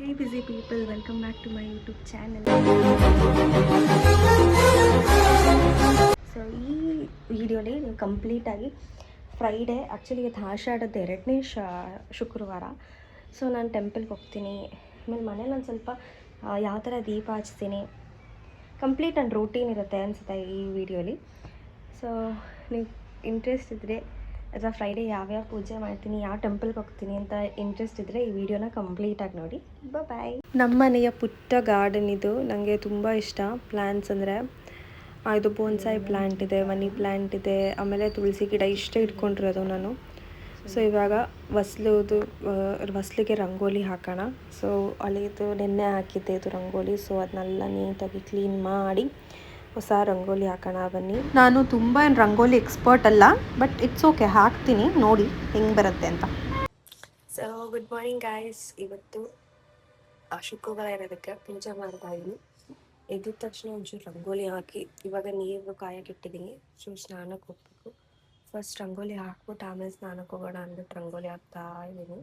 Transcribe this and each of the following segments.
Hey busy people, welcome back to my YouTube channel. So ಈ ವಿಡಿಯೋಲಿ ನೀವು ಕಂಪ್ಲೀಟಾಗಿ ಫ್ರೈಡೇ, ಆ್ಯಕ್ಚುಲಿ ಇವತ್ತು ಆಷಾಢದ 2ನೇ ಶುಕ್ರವಾರ. ಸೊ ನಾನು ಟೆಂಪಲ್ಗೆ ಹೋಗ್ತೀನಿ. ಆಮೇಲೆ ಮನೇಲಿ ಒಂದು ಸ್ವಲ್ಪ ಯಾವ ಥರ ದೀಪ ಹಚ್ತೀನಿ, ಕಂಪ್ಲೀಟ್ ನನ್ನ ರೂಟೀನ್ ಇರುತ್ತೆ ಅನಿಸುತ್ತೆ ಈ ವಿಡಿಯೋಲಿ. ಸೊ ನೀವು ಇಂಟ್ರೆಸ್ಟ್ ಇದ್ದರೆ ಅಥವಾ ಫ್ರೈಡೇ ಯಾವ್ಯಾವ ಪೂಜೆ ಮಾಡ್ತೀನಿ, ಯಾವ ಟೆಂಪಲ್ಗೆ ಹೋಗ್ತೀನಿ ಅಂತ ಇಂಟ್ರೆಸ್ಟ್ ಇದ್ದರೆ ಈ ವಿಡಿಯೋನ ಕಂಪ್ಲೀಟಾಗಿ ನೋಡಿ. ಬಾಯ್. ನಮ್ಮ ಮನೆಯ ಪುಟ್ಟ ಗಾರ್ಡನ್ ಇದು. ನನಗೆ ತುಂಬ ಇಷ್ಟ ಪ್ಲ್ಯಾಂಟ್ಸ್ ಅಂದರೆ. ಇದು ಬೋನ್ಸಾಯಿ ಪ್ಲ್ಯಾಂಟ್ ಇದೆ, ಮನಿ ಪ್ಲ್ಯಾಂಟ್ ಇದೆ, ಆಮೇಲೆ ತುಳಸಿ ಗಿಡ ಇಷ್ಟೇ ಇಟ್ಕೊಂಡಿರೋದು ನಾನು. ಸೊ ಇವಾಗ ಹೊಸ್ಲಿಗೆ ರಂಗೋಲಿ ಹಾಕೋಣ. ಸೊ ಅಲ್ಲಿದು ನೆನ್ನೆ ಹಾಕಿದ್ದೆ ಇದು ರಂಗೋಲಿ. ಸೊ ಅದನ್ನೆಲ್ಲ ನೀಟಾಗಿ ಕ್ಲೀನ್ ಮಾಡಿ ಹೊಸ ರಂಗೋಲಿ ಹಾಕೋಣ ಬನ್ನಿ. ನಾನು ತುಂಬ ಏನು ರಂಗೋಲಿ ಎಕ್ಸ್ಪರ್ಟ್ ಅಲ್ಲ, ಬಟ್ ಇಟ್ಸ್ ಓಕೆ, ಹಾಕ್ತೀನಿ, ನೋಡಿ ಹೆಂಗೆ ಬರುತ್ತೆ ಅಂತ. So good morning guys. ಇವತ್ತು ಶುಕ್ರವಾರ ಇರೋದಕ್ಕೆ ಪೂಜೆ ಮಾಡ್ತಾ ಇದ್ದೀನಿ. ಎದ್ದ ತಕ್ಷಣ ಒಂಚೂರು ರಂಗೋಲಿ ಹಾಕಿ ಇವಾಗ ನೀರು ಕಾಯಕ್ಕೆ ಇಟ್ಟಿದ್ದೀನಿ. ಸೊ ಸ್ನಾನಕ್ಕೆ ಹೋಗ್ಬೇಕು. ಫಸ್ಟ್ ರಂಗೋಲಿ ಹಾಕ್ಬಿಟ್ಟು ಆಮೇಲೆ ಸ್ನಾನಕ್ಕೆ ಹೋಗೋಣ ಅಂದ್ಬಿಟ್ಟು ರಂಗೋಲಿ ಹಾಕ್ತಾ ಇದ್ದೀನಿ.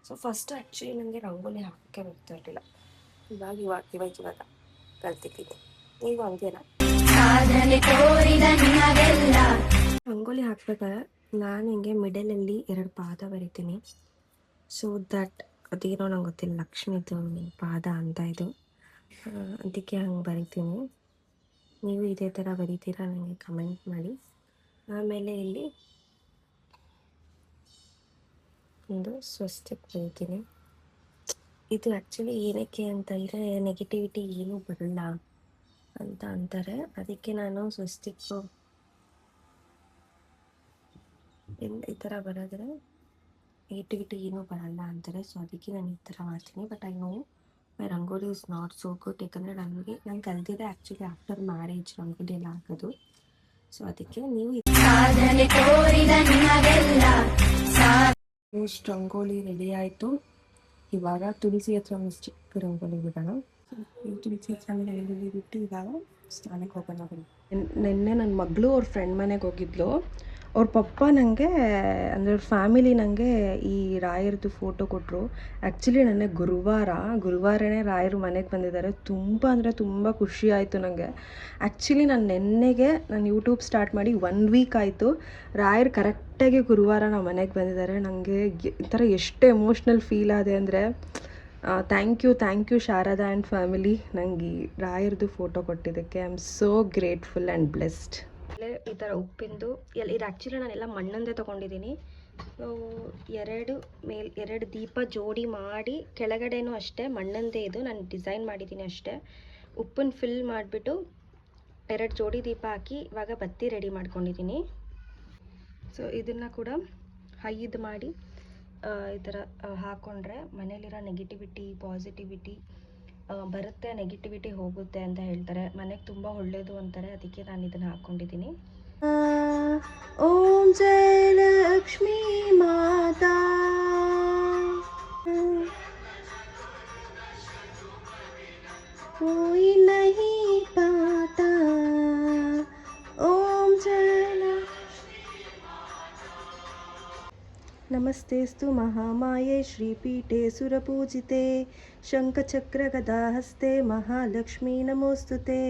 ಸೊ ಫಸ್ಟ್ ಆ್ಯಕ್ಚುಲಿ ನನಗೆ ರಂಗೋಲಿ ಹಾಕೋಕ್ಕೆ ಬರ್ತಾ ಇರಲಿಲ್ಲ. ಇವಾಗ ಕಲ್ತಿದ್ದೀನಿ. ನೀವು ಹಂಗೇನಾ? ರಂಗೋಲಿ ಹಾಕ್ಬೇಕಾದ್ರೆ ನಾನು ಹಿಂಗೆ ಮಿಡಲಲ್ಲಿ 2 ಪಾದ ಬರಿತೀನಿ. ಸೊ ದಟ್ ಅದೇನೋ ನಂಗೆ ಗೊತ್ತಿಲ್ಲ, ಲಕ್ಷ್ಮಿದು ಪಾದ ಅಂತ ಇದು, ಅದಕ್ಕೆ ಹಂಗೆ ಬರಿತೀನಿ. ನೀವು ಇದೇ ಥರ ಬರಿತೀರಾ ನನಗೆ ಕಮೆಂಟ್ ಮಾಡಿ. ಆಮೇಲೆ ಇಲ್ಲಿ ಒಂದು ಸ್ವಸ್ತಿಕ್ ಬರಿತೀನಿ. ಇದು ಆ್ಯಕ್ಚುಲಿ ಏನಕ್ಕೆ ಅಂತ ಅಂದರೆ ನೆಗೆಟಿವಿಟಿ ಏನೂ ಬರಲ್ಲ ಅಂತ ಅಂತಾರೆ. ಅದಕ್ಕೆ ನಾನು ಸ್ವಸ್ತಿಕ್ಕು ಈ ಥರ ಬರೆದ್ರೆ ನೆಗೆಟಿವಿಟಿ ಏನೂ ಬರಲ್ಲ ಅಂತಾರೆ. ಸೊ ಅದಕ್ಕೆ ನಾನು ಈ ಥರ ಮಾಡ್ತೀನಿ. But I know my rangoli is not so good. ಯಾಕಂದರೆ ನಾನು ಕಲ್ತಿದ್ದೆ ಆ್ಯಕ್ಚುಲಿ ಆಫ್ಟರ್ ಮ್ಯಾರೇಜ್ ರಂಗೋಲಿ ಎಲ್ಲ ಹಾಕೋದು. ಸೊ ಅದಕ್ಕೆ ನೀವು ಇಷ್ಟು ರಂಗೋಲಿ ರೆಡಿ ಆಯಿತು. ಇವಾಗ ತುಳಸಿ ಹತ್ರ ಒಂದು ಚಿಕ್ಕ ರಂಗೋಲಿ ಬಿಡೋಣ. ತುಳಸಿ ಹತ್ರ ರಂಗೋಲಿ ಬಿಟ್ಟು ಇವಾಗ ಸ್ನಾನಕ್ಕೆ ಹೋಗೋಣ ಬನ್ನಿ. ನಿನ್ನೆ ನನ್ನ ಮಗಳು ಅವ್ರ ಫ್ರೆಂಡ್ ಮನೆಗೆ ಹೋಗಿದ್ಲು. ಅವ್ರ ಪಪ್ಪ ನನಗೆ ಅಂದರೆ ಅವ್ರ ಫ್ಯಾಮಿಲಿ ನನಗೆ ಈ ರಾಯರದು ಫೋಟೋ ಕೊಟ್ಟರು. ಆ್ಯಕ್ಚುಲಿ ನನಗೆ ಗುರುವಾರನೇ ರಾಯರು ಮನೆಗೆ ಬಂದಿದ್ದಾರೆ. ತುಂಬ ಅಂದರೆ ತುಂಬ ಖುಷಿ ಆಯಿತು ನನಗೆ. ಆ್ಯಕ್ಚುಲಿ ನಾನು ಯೂಟ್ಯೂಬ್ ಸ್ಟಾರ್ಟ್ ಮಾಡಿ 1 ವೀಕ್ ಆಯಿತು. ರಾಯರು ಕರೆಕ್ಟಾಗಿ ಗುರುವಾರ ನಮ್ಮ ಮನೆಗೆ ಬಂದಿದ್ದಾರೆ. ನನಗೆ ಈ ಥರ ಎಷ್ಟು ಎಮೋಷ್ನಲ್ ಫೀಲ್ ಆದೆ ಅಂದರೆ thank you Sharada and family ನನಗೆ ಈ ರಾಯರದು ಫೋಟೋ ಕೊಟ್ಟಿದ್ದಕ್ಕೆ. I am so grateful and blessed. ಈ ಥರ ಉಪ್ಪಿಂದು ಇದು ಆ್ಯಕ್ಚುಲಿ ನಾನೆಲ್ಲ ಮಣ್ಣಂದೇ ತೊಗೊಂಡಿದ್ದೀನಿ. ಎರಡು ದೀಪ ಜೋಡಿ ಮಾಡಿ ಕೆಳಗಡೆನೂ ಅಷ್ಟೇ ಮಣ್ಣಂದೇ ಇದು ನಾನು ಡಿಸೈನ್ ಮಾಡಿದ್ದೀನಿ ಅಷ್ಟೇ. ಉಪ್ಪನ್ನು ಫಿಲ್ ಮಾಡಿಬಿಟ್ಟು 2 ಜೋಡಿ ದೀಪ ಹಾಕಿ ಇವಾಗ ಬತ್ತಿ ರೆಡಿ ಮಾಡ್ಕೊಂಡಿದ್ದೀನಿ. ಸೊ ಇದನ್ನು ಕೂಡ ಹೈದು ಮಾಡಿ ಈ ಥರ ಹಾಕ್ಕೊಂಡ್ರೆ ಮನೇಲಿರೋ ನೆಗೆಟಿವಿಟಿ ಪಾಸಿಟಿವಿಟಿ ಬರುತ್ತೆ, ನೆಗೆಟಿವಿಟಿ ಹೋಗುತ್ತೆ ಅಂತ ಹೇಳ್ತಾರೆ. ಮನೆಗೆ ತುಂಬ ಒಳ್ಳೆಯದು ಅಂತಾರೆ. ಅದಕ್ಕೆ ನಾನು ಇದನ್ನು ಹಾಕ್ಕೊಂಡಿದ್ದೀನಿ. ಓಂ ಜಯ ಲಕ್ಷ್ಮೀ ಮಾತಾ ಕೋಯಿ ನಹಿ ಪಾತಾ. ಓಂ ಜಯ ನಮಸ್ತೆಸ್ತು ಮಹಾಮಾಯೆ ಶ್ರೀಪೀಠೆ ಸುರಪೂಜಿತೆ ಶಂಖಚಕ್ರಗದಾಹಸ್ತೆ ಮಹಾಲಕ್ಷ್ಮೀ ನಮೋಸ್ತುತೆ.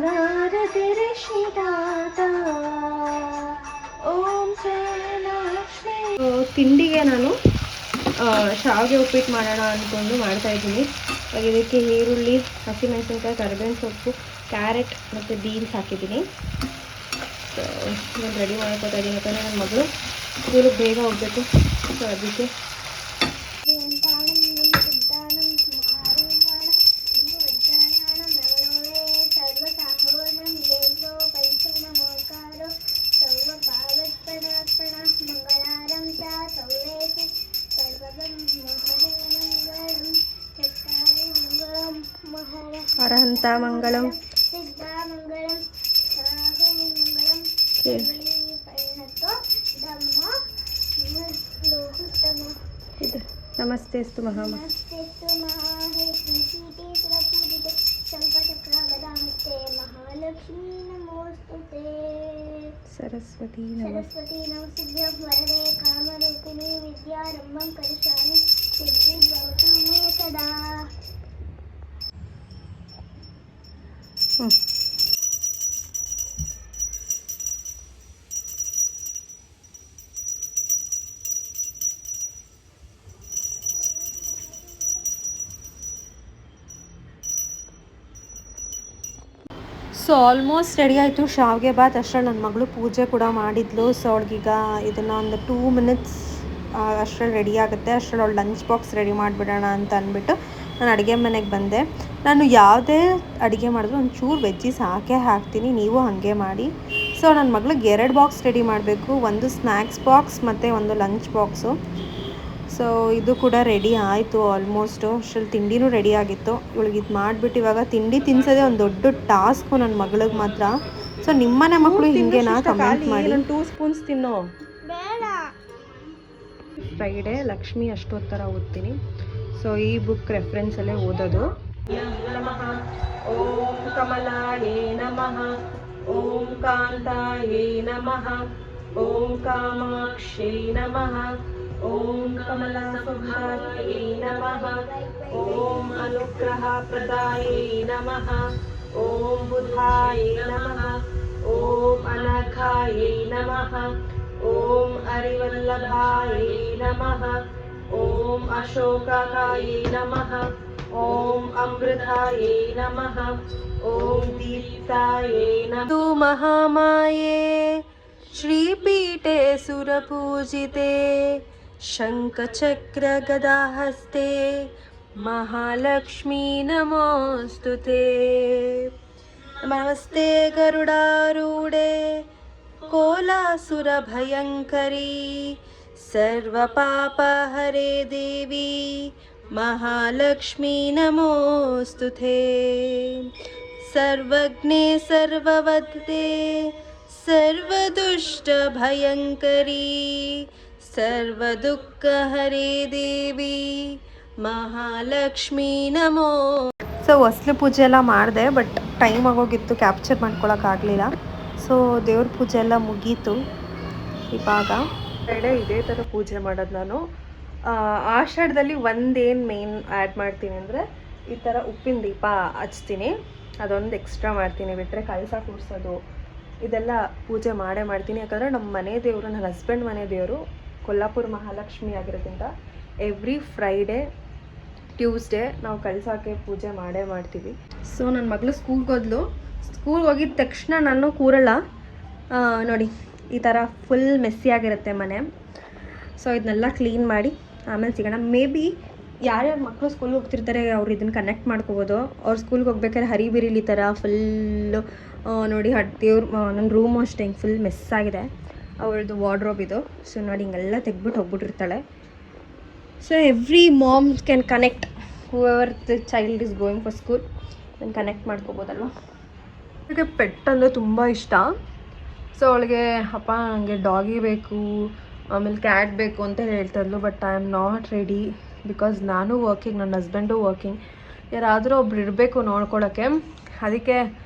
ನಾರದೆ ಋಷಿದಾತ ಓಂ ಜಯ ಲಕ್ಷ್ಮೀ. ತಿಂಡಿಗೆ ನಾನು ಶಾವಿಗೆ ಉಪ್ಪಿಟ್ಟು ಮಾಡೋಣ ಅಂದ್ಕೊಂಡು ಮಾಡ್ತಾಯಿದ್ದೀನಿ. ಇದಕ್ಕೆ ಈರುಳ್ಳಿ, ಹಸಿಮೆಣಸಿನ್ಕಾಯಿ, ಕರಿಬೇವಿನ ಸೊಪ್ಪು, ಕ್ಯಾರೆಟ್ ಮತ್ತು ಬೀನ್ಸ್ ಹಾಕಿದ್ದೀನಿ. ಸೊ ನಾನು ರೆಡಿ ಮಾಡ್ಕೊತಾ ಇದ್ದೀನಿ. ಯಾಕಂದರೆ ನನ್ನ ಮಗಳು ಸ್ಕೂಲಿಗೆ ಬೇಗ ಹೋಗಬೇಕು. ಸೊ ಅದಕ್ಕೆ ಅರಹಂತ ಮಂಗಳಂ ಇದು ನಮಸ್ತೆಸ್ತು ಮಹಾಮಾಯೆ ಮಹಾಲಕ್ಷ್ಮೀ ನಮೋಸ್ತುತೆ. सरस्वती नमस्ते वरदे कामरूपिणी विद्यारंभं करिष्यामि ಸೊ ಆಲ್ಮೋಸ್ಟ್ ರೆಡಿ ಆಯಿತು ಶಾವಿಗೆ ಬಾತ್. ಅಷ್ಟರಲ್ಲಿ ನನ್ನ ಮಗಳು ಪೂಜೆ ಕೂಡ ಮಾಡಿದ್ಲು. ಸೊ ಅವಳಿಗೀಗ ಇದನ್ನು ಒಂದು 2 ಮಿನಿಟ್ಸ್ ಅಷ್ಟರಲ್ಲಿ ರೆಡಿ ಆಗುತ್ತೆ. ಅಷ್ಟರಲ್ಲಿ ಅವಳು ಲಂಚ್ ಬಾಕ್ಸ್ ರೆಡಿ ಮಾಡಿಬಿಡೋಣ ಅಂತ ಅಂದ್ಬಿಟ್ಟು ನಾನು ಅಡುಗೆ ಮನೆಗೆ ಬಂದೆ. ನಾನು ಯಾವುದೇ ಅಡುಗೆ ಮಾಡಿದ್ರು ಒಂಚೂರು ವೆಜ್ಜೀಸ್ ಹಾಕ್ತೀನಿ, ನೀವು ಹಾಗೆ ಮಾಡಿ. ಸೊ ನನ್ನ ಮಗಳಿಗೆ 2 ಬಾಕ್ಸ್ ರೆಡಿ ಮಾಡಬೇಕು, ಒಂದು ಸ್ನ್ಯಾಕ್ಸ್ ಬಾಕ್ಸ್ ಮತ್ತು ಒಂದು ಲಂಚ್ ಬಾಕ್ಸು. ಸೊ ಇದು ಕೂಡ ರೆಡಿ ಆಯಿತು ಆಲ್ಮೋಸ್ಟು. ಅಷ್ಟರಲ್ಲಿ ತಿಂಡಿನೂ ರೆಡಿ ಆಗಿತ್ತು. ಇವಳಿಗೆ ಇದು ಮಾಡಿಬಿಟ್ಟು ಇವಾಗ ತಿಂಡಿ ತಿನ್ನಿಸೋದೇ ಒಂದು ದೊಡ್ಡ ಟಾಸ್ಕು ನನ್ನ ಮಗಳಿಗೆ ಮಾತ್ರ. ಸೊ ನಿಮ್ಮನೆ ಮಕ್ಕಳು ಹಿಂಗೇನಾ ಕಮೆಂಟ್ ಮಾಡಿ. 2 ಸ್ಪೂನ್ಸ್ ತಿನ್ನೋ. ಫ್ರೈಡೇ ಲಕ್ಷ್ಮಿ ಅಷ್ಟೊತ್ತರ ಓದ್ತೀನಿ. ಸೊ ಈ ಬುಕ್ ರೆಫರೆನ್ಸಲ್ಲೇ ಓದೋದು. ನಮಃ ಓಂ ಕಮಲಾಯೇ ನಮಃ, ಓಂ ಕಾಂತಾಯೇ ನಮಃ, ಓಂ ಕಾಮಾಕ್ಷೇ ನಮಃ, ಓಂ ಕಮಲಾಸುಭಾಯೇ ನಮಃ, ಓಂ ಅನುಗ್ರಹಪ್ರದಾಯೇ ನಮಃ, ಓಂ ಬುಧಾಯೇ ನಮಃ, ಓಂ ಅನಘಾಯೇ ನಮಃ, ಓಂ ಅರಿವಲ್ಲಭಾಯೇ ನಮಃ, ಓಂ ಅಶೋಕಾಯ ನಮಃ, ಓಂ ಅಮೃತಾಯೇ ನಮಃ, ಓಂ ದೀಪ್ತಾಯೇ ನಮಃ. ಮಹಾಮಾಯೇ ಶ್ರೀಪೀಠೆ ಸುರಪೂಜಿತೆ ಶಂಖಚಕ್ರ ಗದಾಹಸ್ತೆ ಮಹಾಲಕ್ಷ್ಮೀ ನಮೋಸ್ತುತೆ. ನಮಸ್ತೆ ಗರುಡಾರೂಢೆ ಕೋಲಾಸುರ ಭಯಂಕರಿ ಸರ್ವಪಾಪಹರೆ ದೇವಿ ಮಹಾಲಕ್ಷ್ಮೀ ನಮೋಸ್ತುತೆ. ಸರ್ವಜ್ಞೆ ಸರ್ವವದ್ದೆ ಸರ್ವದುಷ್ಟ ಭಯಂಕರಿ ಸರ್ವದುಃಖಹರೆ ದೇವಿ ಮಹಾಲಕ್ಷ್ಮೀ ನಮೋ. ಸೊ ಹೊಸ್ಲು ಪೂಜೆ ಎಲ್ಲ ಮಾಡಿದೆ, ಬಟ್ ಟೈಮ್ ಆಗೋಗಿತ್ತು, ಕ್ಯಾಪ್ಚರ್ ಮಾಡ್ಕೊಳಕ್ಕಾಗಲಿಲ್ಲ. ಸೊ ದೇವ್ರ ಪೂಜೆ ಎಲ್ಲ ಮುಗೀತು. ಇವಾಗ ಫ್ರೈಡೇ ಇದೇ ಥರ ಪೂಜೆ ಮಾಡೋದು ನಾನು. ಆಷಾಢದಲ್ಲಿ ಒಂದೇನು ಮೇನ್ ಆ್ಯಡ್ ಮಾಡ್ತೀನಿ ಅಂದರೆ ಈ ಥರ ಉಪ್ಪಿನ ದೀಪ ಹಚ್ತೀನಿ, ಅದೊಂದು ಎಕ್ಸ್ಟ್ರಾ ಮಾಡ್ತೀನಿ. ಬಿಟ್ಟರೆ ಕಳಸ ಕೂರಿಸೋದು ಇದೆಲ್ಲ ಪೂಜೆ ಮಾಡೇ ಮಾಡ್ತೀನಿ. ಯಾಕಂದರೆ ನಮ್ಮ ಮನೆ ದೇವರು, ನನ್ನ ಹಸ್ಬೆಂಡ್ ಮನೆ ದೇವರು ಕೊಲ್ಲಾಪುರ ಮಹಾಲಕ್ಷ್ಮಿ ಆಗಿರೋದ್ರಿಂದ ಎವ್ರಿ ಫ್ರೈಡೇ ಟ್ಯೂಸ್ಡೇ ನಾವು ಕಳಸಕ್ಕೆ ಪೂಜೆ ಮಾಡೇ ಮಾಡ್ತೀವಿ. ಸೊ ನನ್ನ ಮಗಳು ಸ್ಕೂಲ್ಗೆ ಹೋದ್ಲು. ಸ್ಕೂಲ್ಗೆ ಹೋಗಿದ ತಕ್ಷಣ ನಾನು ಕೂರಲ್ಲ. ನೋಡಿ ಈ ಥರ ಫುಲ್ ಮೆಸ್ಸಿ ಆಗಿರುತ್ತೆ ಮನೆ. ಸೊ ಇದನ್ನೆಲ್ಲ ಕ್ಲೀನ್ ಮಾಡಿ ಆಮೇಲೆ ಸಿಗೋಣ. ಮೇ ಬಿ ಯಾರ್ಯಾರು ಮಕ್ಕಳು ಸ್ಕೂಲ್ಗೆ ಹೋಗ್ತಿರ್ತಾರೆ ಅವ್ರು ಇದನ್ನು ಕನೆಕ್ಟ್ ಮಾಡ್ಕೋಬೋದು. ಅವ್ರು ಸ್ಕೂಲ್ಗೆ ಹೋಗ್ಬೇಕಾದ್ರೆ ಹರಿಬಿರಿಲಿ ಥರ ಫುಲ್ಲು ನೋಡಿ ದೇವ್ರು ನನ್ನ ರೂಮು ಅಷ್ಟೇ ಹಿಂಗೆ ಫುಲ್ ಮೆಸ್ ಆಗಿದೆ. ಅವಳದು ವಾರ್ಡ್ರೋಬ್ ಇದು. ಸೊ ನೋಡಿ ಹಿಂಗೆಲ್ಲ ತೆಗ್ಬಿಟ್ಟು ಹೋಗ್ಬಿಟ್ಟಿರ್ತಾಳೆ. So every moms can connect however the child is going for school, ನಾನು ಕನೆಕ್ಟ್ ಮಾಡ್ಕೋಬೋದಲ್ವ. ಅವಳಿಗೆ ಪೆಟ್ ಅಂದರೆ ತುಂಬ ಇಷ್ಟ. ಸೊ ಅವಳಿಗೆ ಅಪ್ಪ ನನಗೆ ಡಾಗಿ ಬೇಕು, ಆಮೇಲೆ ಕ್ಯಾಟ್ ಬೇಕು ಅಂತ ಹೇಳ್ತಾ ಇದ್ಲು. But I am not ready because ನಾನು ವರ್ಕಿಂಗ್, ನನ್ನ ಹಸ್ಬೆಂಡು ವರ್ಕಿಂಗ್. ಯಾರಾದರೂ ಒಬ್ರು ಇರಬೇಕು ನೋಡ್ಕೊಳ್ಳೋಕ್ಕೆ. ಅದಕ್ಕೆ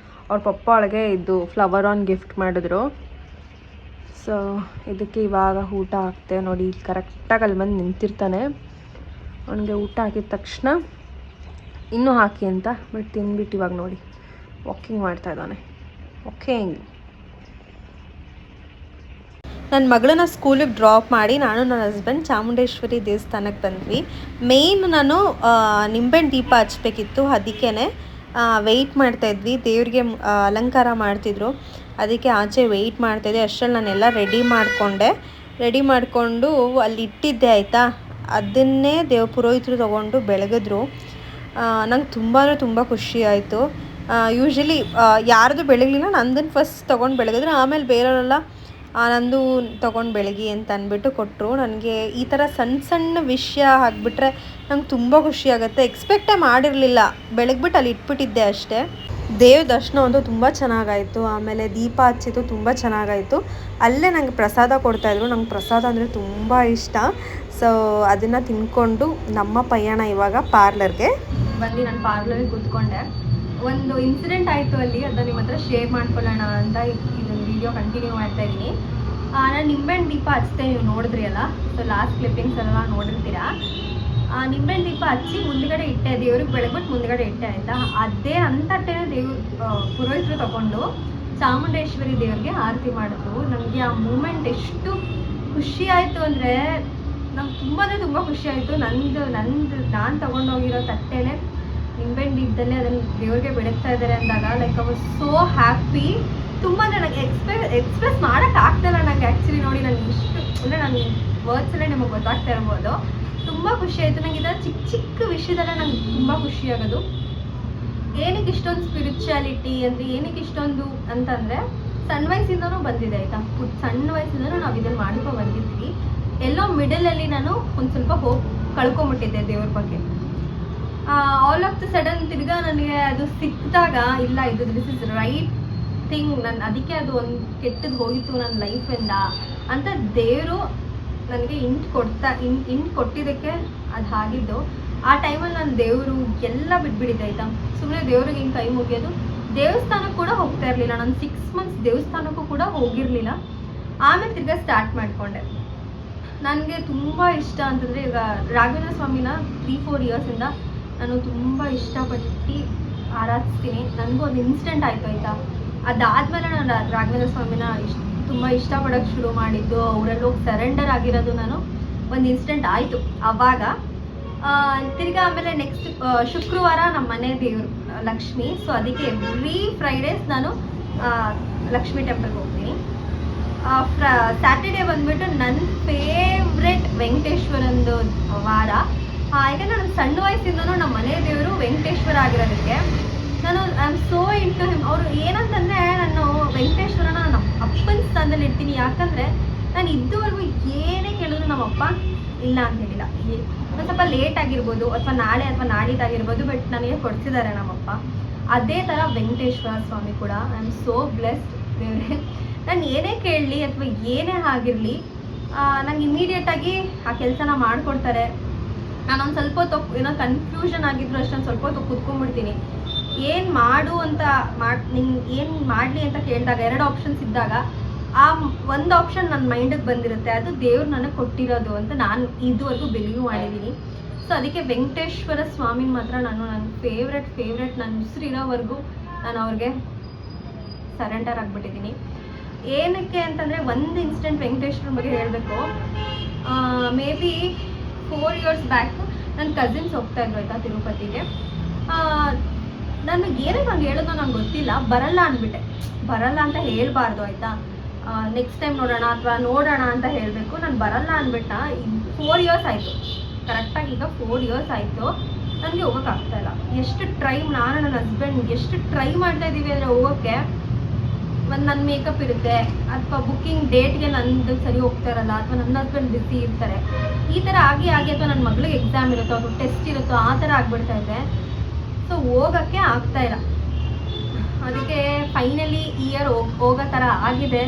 ಅವ್ರ ಪಪ್ಪ ಅವಳಿಗೆ ಇದು ಫ್ಲವರ್ ಆನ್ ಗಿಫ್ಟ್ ಮಾಡಿದ್ರು. ಸೊ ಇದಕ್ಕೆ ಇವಾಗ ಊಟ ಹಾಕ್ತೆ. ನೋಡಿ ಕರೆಕ್ಟಾಗಿ ಅಲ್ಲಿ ಬಂದು ನಿಂತಿರ್ತಾನೆ. ಅವನಿಗೆ ಊಟ ಹಾಕಿದ ತಕ್ಷಣ ಇನ್ನೂ ಹಾಕಿ ಅಂತ ಬಟ್ ತಿಂದ್ಬಿಟ್ಟು ಇವಾಗ ನೋಡಿ ವಾಕಿಂಗ್ ಮಾಡ್ತಾ ಇದ್ದಾನೆ. ವಾಕಿಂಗ್. ನನ್ನ ಮಗಳನ್ನ ಸ್ಕೂಲಿಗೆ ಡ್ರಾಪ್ ಮಾಡಿ ನಾನು ನನ್ನ ಹಸ್ಬೆಂಡ್ ಚಾಮುಂಡೇಶ್ವರಿ ದೇವಸ್ಥಾನಕ್ಕೆ ಬಂದ್ವಿ. ಮೇಯ್ನ್ ನಾನು ನಿಂಬೆಹಣ್ಣು ದೀಪ ಹಚ್ಬೇಕಿತ್ತು, ಅದಕ್ಕೇ ವೆಯ್ಟ್ ಮಾಡ್ತಾಯಿದ್ವಿ. ದೇವ್ರಿಗೆ ಅಲಂಕಾರ ಮಾಡ್ತಿದ್ರು, ಅದಕ್ಕೆ ಆಚೆ ವೆಯ್ಟ್ ಮಾಡ್ತಾಯಿದ್ದೆ. ಅಷ್ಟರಲ್ಲಿ ನಾನೆಲ್ಲ ರೆಡಿ ಮಾಡಿಕೊಂಡು ಅಲ್ಲಿ ಇಟ್ಟಿದ್ದೆ ಆಯಿತಾ. ಅದನ್ನೇ ಪುರೋಹಿತರು ತೊಗೊಂಡು ಬೆಳಗಿದ್ರು. ನಂಗೆ ತುಂಬ ಖುಷಿ ಆಯಿತು. ಯೂಶ್ವಲಿ ಯಾರ್ದು ಬೆಳಗಲಿಲ್ಲ, ನಂದನ್ನು ಫಸ್ಟ್ ತೊಗೊಂಡು ಬೆಳಗಿದ್ರು, ಆಮೇಲೆ ಬೇರೆಯವರೆಲ್ಲ ನಂದು ತೊಗೊಂಡು ಬೆಳಗಿ ಅಂತ ಅಂದ್ಬಿಟ್ಟು ಕೊಟ್ಟರು. ನನಗೆ ಈ ಥರ ಸಣ್ಣ ವಿಷಯ ಆಗಿಬಿಟ್ರೆ ನಂಗೆ ತುಂಬ ಖುಷಿ ಆಗುತ್ತೆ. ಎಕ್ಸ್ಪೆಕ್ಟೇ ಮಾಡಿರಲಿಲ್ಲ, ಬೆಳಗ್ಬಿಟ್ಟು ಅಲ್ಲಿ ಇಟ್ಬಿಟ್ಟಿದ್ದೆ ಅಷ್ಟೇ. ದೇವ್ರ ದರ್ಶನ ಅಂತೂ ತುಂಬ ಚೆನ್ನಾಗಾಯಿತು. ಆಮೇಲೆ ದೀಪ ಹಚ್ಚಿದ್ದು ತುಂಬ ಚೆನ್ನಾಗಾಯಿತು. ಅಲ್ಲೇ ನನಗೆ ಪ್ರಸಾದ ಕೊಡ್ತಾಯಿದ್ರು. ನಂಗೆ ಪ್ರಸಾದ ಅಂದರೆ ತುಂಬ ಇಷ್ಟ. ಸೊ ಅದನ್ನು ತಿನ್ಕೊಂಡು ನಮ್ಮ ಪಯಣ ಇವಾಗ ಪಾರ್ಲರ್ಗೆ ಬಂದು ನಾನು ಪಾರ್ಲರ್ಗೆ ಕೂತ್ಕೊಂಡೆ. ಒಂದು ಇನ್ಸಿಡೆಂಟ್ ಆಯಿತು ಅಲ್ಲಿ, ಅದನ್ನು ನಿಮ್ಮ ಹತ್ರ ಶೇರ್ ಮಾಡ್ಕೊಳ್ಳೋಣ ಅಂತ ಇದನ್ನು ವಿಡಿಯೋ ಕಂಟಿನ್ಯೂ ಮಾಡ್ತಾ ಇದ್ದೀನಿ. ನಾನು ನಿಂಬೆಹಣ್ಣು ದೀಪ ಹಚ್ತೆ, ನೀವು ನೋಡಿದ್ರಿ ಅಲ್ಲ. ಸೊ ಲಾಸ್ಟ್ ಕ್ಲಿಪ್ಪಿಂಗ್ಸ್ ಎಲ್ಲ ನೋಡಿರ್ತೀರಾ. ನಿಂಬೆಹಣ್ಣು ದೀಪ ಹಚ್ಚಿ ಮುಂದ್ಗಡೆ ಇಟ್ಟೆ, ದೇವ್ರಿಗೆ ಬೆಳಗ್ಬಿಟ್ಟು ಮುಂದ್ಗಡೆ ಇಟ್ಟೆ ಆಯಿತಾ. ಅದೇ ಅಂತಟ್ಟೆ ಪುರೋಹಿತರು ತಗೊಂಡು ಚಾಮುಂಡೇಶ್ವರಿ ದೇವ್ರಿಗೆ ಆರತಿ ಮಾಡಿದ್ರು. ನನಗೆ ಆ ಮೂಮೆಂಟ್ ಎಷ್ಟು ಖುಷಿ ಆಯಿತು ಅಂದರೆ ನಂಗೆ ತುಂಬ ಖುಷಿ ಆಯಿತು. ನಾನು ತೊಗೊಂಡೋಗಿರೋ ತಟ್ಟೆನೇ ನಿಂಬೆಹಣ್ಣು ದೀಪದಲ್ಲೇ ಅದನ್ನು ದೇವ್ರಿಗೆ ಬೆಳಗ್ತಾ ಇದ್ದಾರೆ ಅಂದಾಗ like I was so happy. ತುಂಬ ನನಗೆ ಎಕ್ಸ್ಪ್ರೆಸ್ ಮಾಡೋಕ್ಕೆ ಆಗ್ತಾಯಿಲ್ಲ ನನಗೆ ಆ್ಯಕ್ಚುಲಿ. ನೋಡಿ ನಾನು ಇಷ್ಟು ಅಂದರೆ ನಾನು ವರ್ಡ್ಸಲ್ಲೇ ನಿಮಗೆ ಗೊತ್ತಾಗ್ತಾ ಇರ್ಬೋದು. ತುಂಬ ಖುಷಿ ಆಯಿತು ನನಗೆ. ಇದರ ಚಿಕ್ಕ ಚಿಕ್ಕ ವಿಷಯದಲ್ಲೇ ನಂಗೆ ತುಂಬ ಖುಷಿಯಾಗೋದು. ಏನಕ್ಕೆ ಇಷ್ಟೊಂದು ಸ್ಪಿರಿಚುಯಾಲಿಟಿ ಅಂದರೆ ಏನಕ್ಕೆ ಇಷ್ಟೊಂದು ಅಂತಂದರೆ ಸಣ್ಣ ವಯಸ್ಸಿಂದನೂ ಬಂದಿದೆ ಆಯಿತಾ. ಸಣ್ಣ ವಯಸ್ಸಿಂದನೂ ನಾವು ಇದನ್ನು ಮಾಡ್ಕೊಂಡು ಬಂದಿದ್ವಿ. ಎಲ್ಲೋ ಮಿಡಲಲ್ಲಿ ನಾನು ಒಂದು ಸ್ವಲ್ಪ ಹೋಗಿ ಕಳ್ಕೊಂಬಿಟ್ಟಿದ್ದೆ ದೇವ್ರ ಬಗ್ಗೆ. ಆಲ್ ಆಫ್ ದ ಸಡನ್ ತಿರ್ಗಾ ನನಗೆ ಅದು ಸಿಕ್ಕಿದಾಗ ಇಲ್ಲ ಇದು ದಿಸ್ ಇಸ್ ರೈಟ್ ಥಿಂಗ್, ನಾನು ಅದಕ್ಕೆ ಅದು ಒಂದು ಕೆಟ್ಟದ್ದು ಹೋಗಿತ್ತು ನನ್ನ ಲೈಫಿಂದ ಅಂತ ದೇವರು ನನಗೆ ಇಂಟ್ ಕೊಟ್ಟಿದ್ದಕ್ಕೆ ಅದು ಆಗಿದ್ದು. ಆ ಟೈಮಲ್ಲಿ ನಾನು ದೇವರು ಎಲ್ಲ ಬಿಟ್ಬಿಟ್ಟಿದ್ದೆ ಆಯಿತಾ. ಸುಮ್ಮನೆ ದೇವ್ರಿಗೆ ಹಿಂಗೆ ಕೈ ಮುಗಿಯೋದು. ದೇವಸ್ಥಾನಕ್ಕೆ ಕೂಡ ಹೋಗ್ತಾ ಇರಲಿಲ್ಲ ನಾನು. 6 months ದೇವಸ್ಥಾನಕ್ಕೂ ಕೂಡ ಹೋಗಿರಲಿಲ್ಲ. ಆಮೇಲೆ ತಿರ್ಗಾ ಸ್ಟಾರ್ಟ್ ಮಾಡಿಕೊಂಡೆ. ನನಗೆ ತುಂಬ ಇಷ್ಟ ಅಂತಂದರೆ ಈಗ ರಾಘವೇಂದ್ರ ಸ್ವಾಮಿನ 3-4 ಇಯರ್ಸಿಂದ ನಾನು ತುಂಬ ಇಷ್ಟಪಟ್ಟು ಆರಾಧಿಸ್ತೀನಿ. ನನಗೂ ಒಂದು ಇನ್ಸ್ಟೆಂಟ್ ಆಯಿತು ಆಯಿತಾ. ಅದಾದಮೇಲೆ ನಾನು ರಾಘವೇಂದ್ರ ಸ್ವಾಮಿನ ತುಂಬ ಇಷ್ಟಪಡೋಕ್ಕೆ ಶುರು ಮಾಡಿದ್ದು, ಅವರಲ್ಲಿ ಹೋಗಿ ಸರೆಂಡರ್ ಆಗಿರೋದು ನಾನು ಒಂದು ಇನ್ಸ್ಟೆಂಟ್ ಆಯಿತು ಆವಾಗ. ತಿರ್ಗಾ ಆಮೇಲೆ ನೆಕ್ಸ್ಟ್ ಶುಕ್ರವಾರ ನಮ್ಮ ಮನೆ ದೇವರು ಲಕ್ಷ್ಮಿ. ಸೊ ಅದಕ್ಕೆ ಎವ್ರಿ ಫ್ರೈಡೇಸ್ ನಾನು ಲಕ್ಷ್ಮಿ ಟೆಂಪಲ್ಗೆ ಹೋಗ್ತೀನಿ. ಸ್ಯಾಟರ್ಡೇ ಬಂದುಬಿಟ್ಟು ನನ್ನ ಫೇವ್ರೆಟ್ ವೆಂಕಟೇಶ್ವರಂದು ವಾರ. ಯಾಕಂದರೆ ನನ್ನ ಸಣ್ಣ ವಯಸ್ಸಿಂದನೂ ನಮ್ಮ ಮನೆ ದೇವರು ವೆಂಕಟೇಶ್ವರ ಆಗಿರೋದಕ್ಕೆ ನಾನು I am so into him. ಅವರು ಏನಂತಂದರೆ ನಾನು ವೆಂಕಟೇಶ್ವರನ ನಮ್ಮ ಅಪ್ಪನ ಸ್ಥಾನದಲ್ಲಿ ಇಡ್ತೀನಿ. ಯಾಕಂದರೆ ನಾನು ಇದುವರೆಗೂ ಏನೇ ಕೇಳಿದ್ರು ನಮ್ಮಪ್ಪ ಇಲ್ಲ ಅಂತ ಹೇಳಿಲ್ಲ. ಒಂದು ಸ್ವಲ್ಪ ಲೇಟ್ ಆಗಿರ್ಬೋದು ಅಥವಾ ನಾಳೆ ಅಥವಾ ನಾಡಿದ್ದಾಗಿರ್ಬೋದು, ಬಟ್ ನನಗೆ ಕೊಡ್ತಿದ್ದಾರೆ ನಮ್ಮಪ್ಪ. ಅದೇ ಥರ ವೆಂಕಟೇಶ್ವರ ಸ್ವಾಮಿ ಕೂಡ ಐ ಆಮ್ ಸೋ ಬ್ಲೆಸ್ಡ್ ದೇವರೇ. ನಾನು ಏನೇ ಕೇಳಲಿ ಅಥವಾ ಏನೇ ಆಗಿರಲಿ ನಂಗೆ ಇಮಿಡಿಯೇಟಾಗಿ ಆ ಕೆಲಸನ ಮಾಡಿಕೊಡ್ತಾರೆ. ನಾನೊಂದು ಸ್ವಲ್ಪ ಹೊತ್ತು ಏನೋ ಕನ್ಫ್ಯೂಷನ್ ಆಗಿದ್ರು ಅಷ್ಟೊಂದು ಸ್ವಲ್ಪ ಹೊತ್ತು ಕೂತ್ಕೊಂಡ್ಬಿಡ್ತೀನಿ. ಏನು ಮಾಡು ಅಂತ ನಿಂಗೆ ಏನು ಮಾಡಲಿ ಅಂತ ಕೇಳಿದಾಗ 2 ಆಪ್ಷನ್ಸ್ ಇದ್ದಾಗ ಆ ಒಂದು ಆಪ್ಷನ್ ನನ್ನ ಮೈಂಡಿಗೆ ಬಂದಿರುತ್ತೆ, ಅದು ದೇವ್ರು ನನಗೆ ಕೊಟ್ಟಿರೋದು ಅಂತ ನಾನು ಇದುವರೆಗೂ ಬಿಲೀವ್ ಮಾಡಿದ್ದೀನಿ. ಸೊ ಅದಕ್ಕೆ ವೆಂಕಟೇಶ್ವರ ಸ್ವಾಮಿನ ಮಾತ್ರ ನಾನು ನನ್ನ ಫೇವ್ರೆಟ್ ನನ್ನ ಉಸಿರಿರೋವರೆಗೂ ನಾನು ಅವ್ರಿಗೆ ಸರೆಂಡರ್ ಆಗಿಬಿಟ್ಟಿದ್ದೀನಿ. ಏನಕ್ಕೆ ಅಂತಂದರೆ ಒಂದು ಇನ್ಸಿಡೆಂಟ್ ವೆಂಕಟೇಶ್ವರನ ಬಗ್ಗೆ ಹೇಳಬೇಕು. ಮೇ ಬಿ 4 years ಬ್ಯಾಕ್ ನನ್ನ ಕಸಿನ್ಸ್ ಹೋಗ್ತಾಯಿದ್ರು ಆಯಿತಾ ತಿರುಪತಿಗೆ. ನನಗೆ ಏನಕ್ಕೆ ಹಂಗೆ ಹೇಳೋದು ನಂಗೆ ಗೊತ್ತಿಲ್ಲ. ಬರಲ್ಲ ಅಂದ್ಬಿಟ್ಟೆ. ಬರಲ್ಲ ಅಂತ ಹೇಳಬಾರ್ದು ಆಯಿತಾ. ನೆಕ್ಸ್ಟ್ ಟೈಮ್ ನೋಡೋಣ ಅಂತ ಹೇಳಬೇಕು. ನಾನು ಬರಲ್ಲ ಅಂದ್ಬಿಟ್ಟ. 4 years ಆಯಿತು ಕರೆಕ್ಟಾಗಿ. ಈಗ 4 years ಆಯಿತು ನನಗೆ ಹೋಗೋಕ್ಕಾಗ್ತಾಯಿಲ್ಲ. ಎಷ್ಟು ಟ್ರೈ ನಾನು ನನ್ನ ಹಸ್ಬೆಂಡ್ ಎಷ್ಟು ಟ್ರೈ ಮಾಡ್ತಾಯಿದ್ದೀವಿ ಅಂದರೆ ಹೋಗೋಕ್ಕೆ. ಒಂದು ನನ್ನ ಮೇಕಪ್ ಇರುತ್ತೆ ಅಥವಾ ಬುಕ್ಕಿಂಗ್ ಡೇಟ್ಗೆ ನಂದು ಸರಿ ಹೋಗ್ತಾ ಇರಲ್ಲ ಅಥವಾ ನನ್ನ ಹಸ್ಬೆಂಡ್ ಬಿಸಿ ಇರ್ತಾರೆ. ಈ ಥರ ಆಗಿ ಅಥವಾ ನನ್ನ ಮಗಳಿಗೆ ಎಕ್ಸಾಮ್ ಇರುತ್ತೋ ಅಥವಾ ಟೆಸ್ಟ್ ಇರುತ್ತೋ ಆ ಥರ ಆಗಿಬಿಡ್ತಾ ಇದೆ. ಸೊ ಹೋಗೋಕ್ಕೆ ಆಗ್ತಾಯಿಲ್ಲ. ಅದಕ್ಕೆ ಫೈನಲಿ ಈ ಇಯರ್ ಹೋಗೋ ಥರ ಆಗಿದೆ.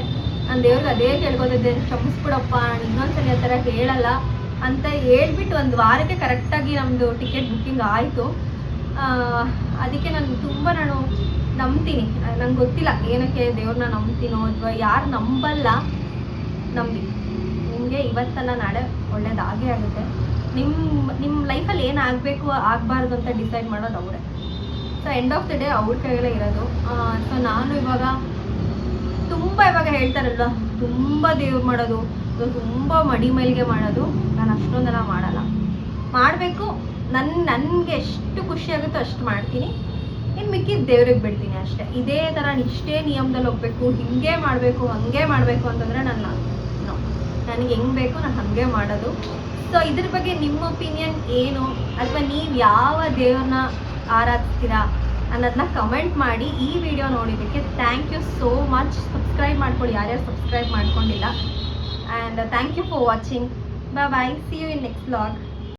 ನಾನು ದೇವ್ರಿಗೆ ಅದೇ ಕೇಳ್ಕೊತಿದ್ದೆ, ಕ್ಷಮಿಸ್ಬಿಡಪ್ಪ ಇನ್ನೊಂದ್ಸರಿ ಆ ಥರ ಹೇಳಲ್ಲ ಅಂತ ಹೇಳ್ಬಿಟ್ಟು 1 ವಾರಕ್ಕೆ ಕರೆಕ್ಟಾಗಿ ನಮ್ಮದು ಟಿಕೆಟ್ ಬುಕ್ಕಿಂಗ್ ಆಯಿತು. ಅದಕ್ಕೆ ನಾನು ನಂಬ್ತೀನಿ. ನಂಗೆ ಗೊತ್ತಿಲ್ಲ ಏನಕ್ಕೆ ದೇವ್ರನ್ನ ನಂಬ್ತೀನೋ ಅಥವಾ ಯಾರು ನಂಬಲ್ಲ ನಂಬಿ. ನಿಮಗೆ ಇವತ್ತಲ್ಲ ನಾಳೆ ಒಳ್ಳೇದಾಗೇ ಆಗುತ್ತೆ. ನಿಮ್ಮ ಲೈಫಲ್ಲಿ ಏನಾಗಬೇಕು ಆಗಬಾರ್ದು ಅಂತ ಡಿಸೈಡ್ ಮಾಡೋದು ಅವರೇ. So end of the day ಅವ್ರ ಕೈಯಲ್ಲೇ ಇರೋದು. ಸೊ ನಾನು ಇವಾಗ ಹೇಳ್ತಾರಲ್ವ ತುಂಬ ದೇವ್ರು ಮಾಡೋದು, ತುಂಬ ಮಡಿ ಮೈಲಿಗೆ ಮಾಡೋದು. ನಾನು ಅಷ್ಟೊಂದೆಲ್ಲ ಮಾಡಲ್ಲ. ಮಾಡಬೇಕು ನನಗೆ ಎಷ್ಟು ಖುಷಿ ಆಗುತ್ತೋ ಅಷ್ಟು ಮಾಡ್ತೀನಿ. ಇನ್ನು ಮಿಕ್ಕಿದ ದೇವ್ರಿಗೆ ಬಿಡ್ತೀನಿ ಅಷ್ಟೇ. ಇದೇ ಥರ ಇಷ್ಟೇ ನಿಯಮದಲ್ಲಿ ಹೋಗ್ಬೇಕು, ಹಿಂಗೆ ಮಾಡಬೇಕು ಹಾಗೆ ಮಾಡಬೇಕು ಅಂತಂದರೆ ನನಗೆ ಹೆಂಗೆ ಬೇಕು ನಾನು ಹಾಗೆ ಮಾಡೋದು. ಸೊ ಇದ್ರ ಬಗ್ಗೆ ನಿಮ್ಮ ಒಪಿನಿಯನ್ ಏನು, ಅಥವಾ ನೀವು ಯಾವ ದೇವ್ರನ್ನ ಆರಾಧಿಸ್ತೀರಾ ಅನ್ನೋದನ್ನ ಕಮೆಂಟ್ ಮಾಡಿ. ಈ ವಿಡಿಯೋ ನೋಡಿದ್ದಕ್ಕೆ thank you so much. Subscribe ಮಾಡ್ಕೊಳ್ಳಿ ಯಾರ್ಯಾರು ಸಬ್ಸ್ಕ್ರೈಬ್ ಮಾಡ್ಕೊಂಡಿಲ್ಲ. And thank you for watching. Bye. See you in next vlog.